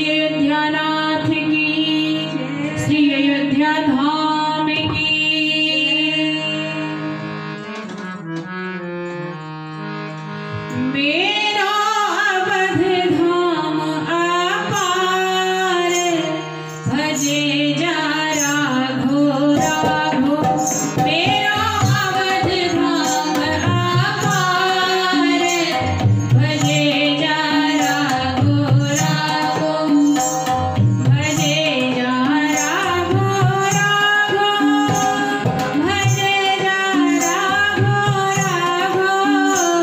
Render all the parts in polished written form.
श्री अयोध्यानाथ की, श्री अयोध्या धाम की। मेरा अवध धाम अपार, भजे जा राघो राघो। मेरा अवध धाम अपार, भजे जा राघो राघो। भजे जा राघो राघो, भजे जा राघो राघो।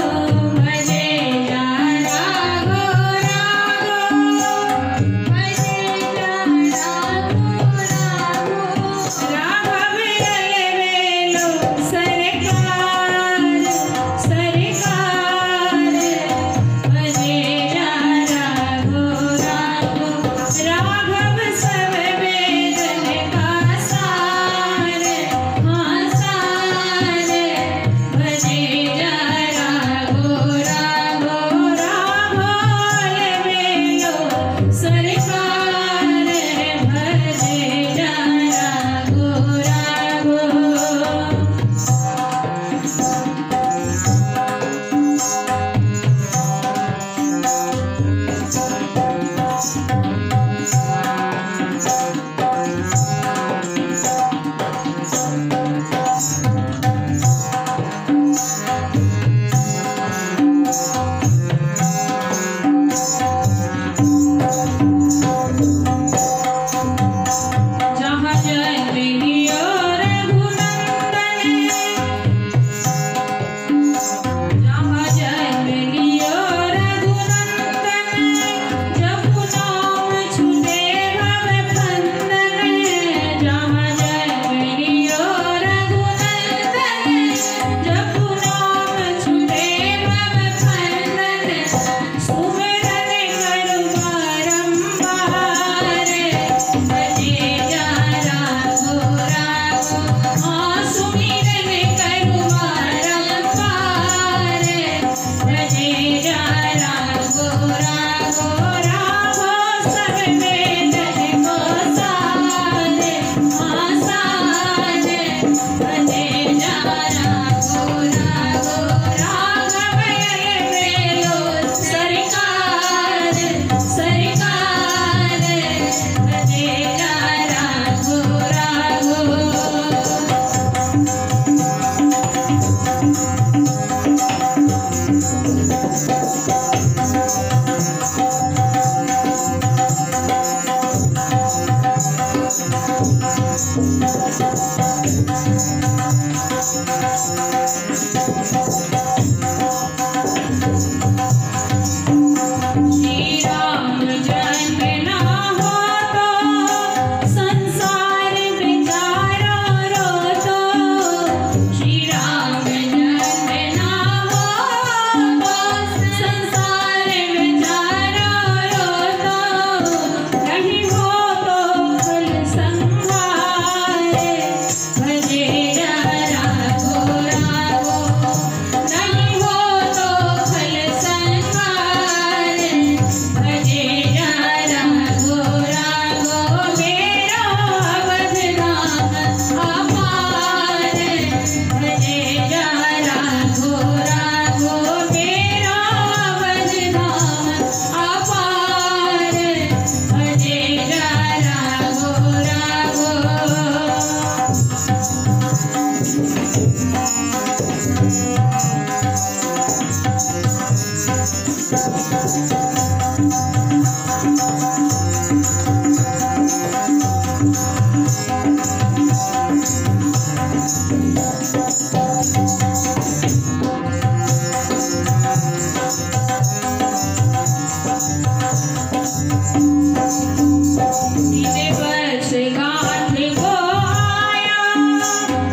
भजे जा राघो राघो, भजे जा राघो राघो। राघव वेलो सरकार सरकार, भजे जा राघो राघो। राघव सब वेदन का सार, हाँ सार, भजे जा राघो राघो। राघव वेलो सरकार, भजे जा राघो राघो। जहाँ जन्म लियो रघुनंदन, जहाँ जन्म लियो रघुनंदन। जपु नाम छूटे भव बंधन, जहाँ जन्म लियो रघुनंदन। जपु नाम छूटे भव बंधन, सुमिरन करू बारंबार, भजे जा राघो राघो। हाँ सुमिरन करू बारंबार, भजे जा राघो राघो। राघो सब वेदन को सार, हाँ सार, भजे जा राघो राघो। राघव वेलो सरकार सरकार, भजे जा राघो राघो। श्री राम जन्म ना हो तो संसार बेचारा रोतो। श्री राम जन्म ना हो तो संसार बेचारा रोतो। नहीं हो तो फल संहार, भजे जा राघो राघो। नहीं हो तो फल संहार, भजे जा राघो राघो। मेरा अवध धाम अपार, भजे जा राघो राघो। मेरा अवध धाम अपार, भजे जा राघो राघो। तीन वर्ष गांठ को आया,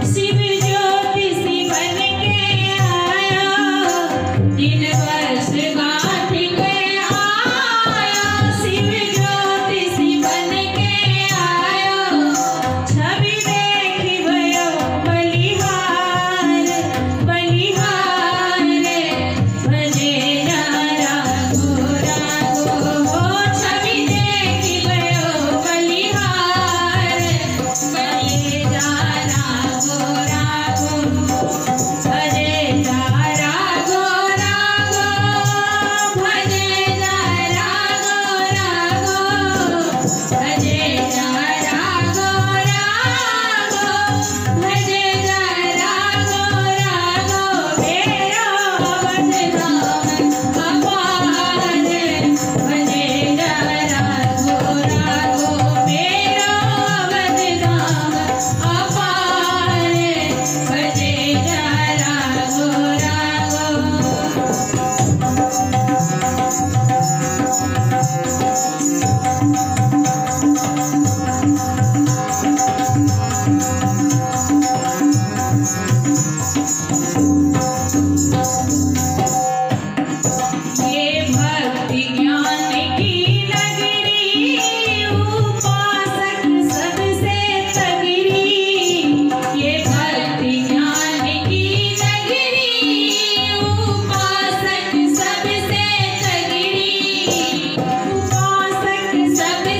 शिव ज्योति सी बन के आया। तीन वर्ष गांठ के आया, शिव ज्योति सी बन के आया। छवि देखी भयो बलिहार बलिहार, भजे जा राघो राघो। छवि देखी सबसे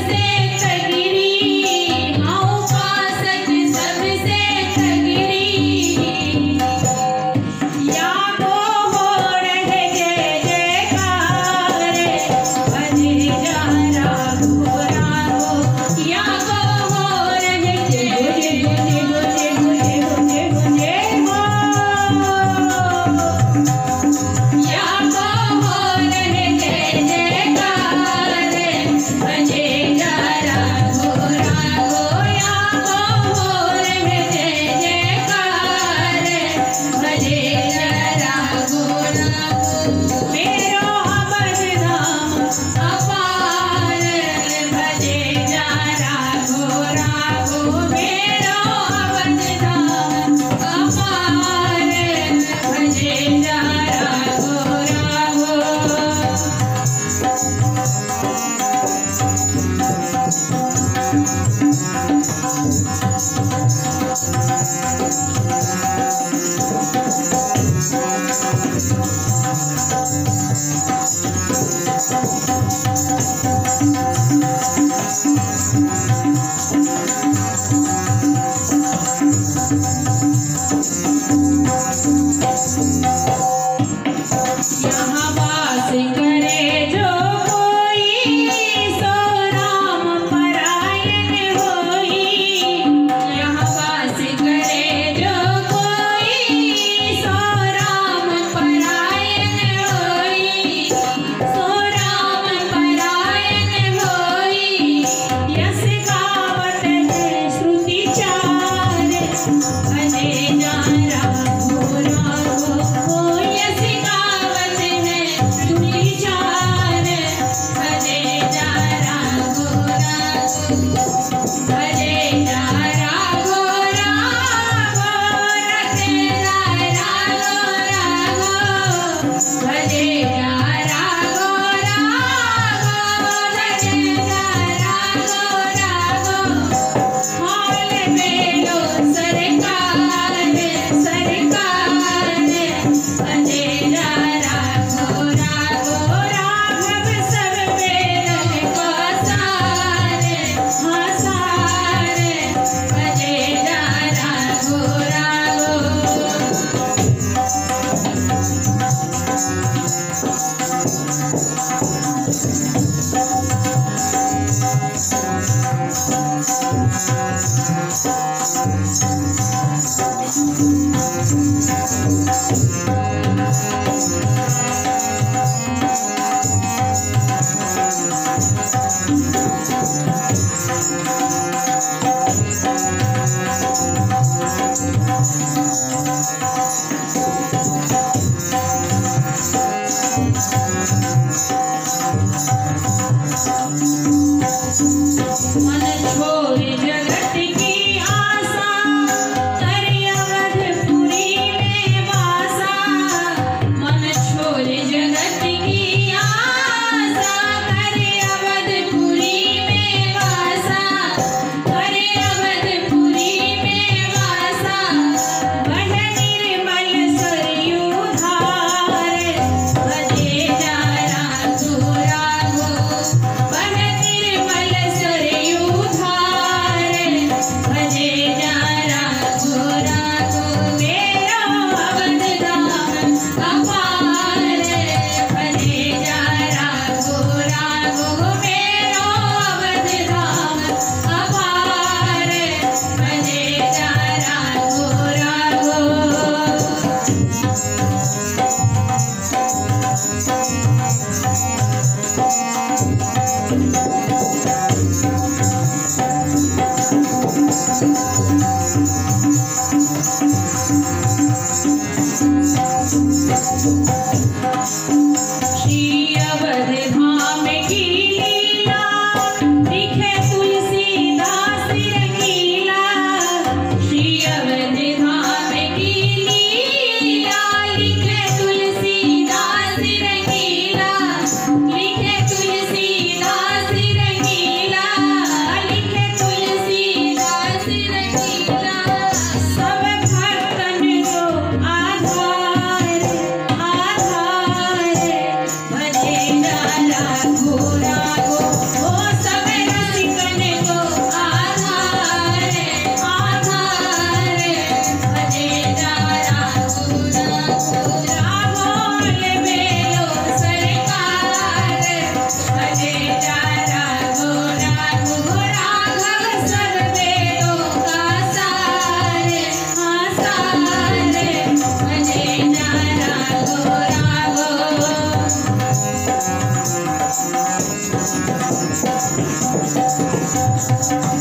हो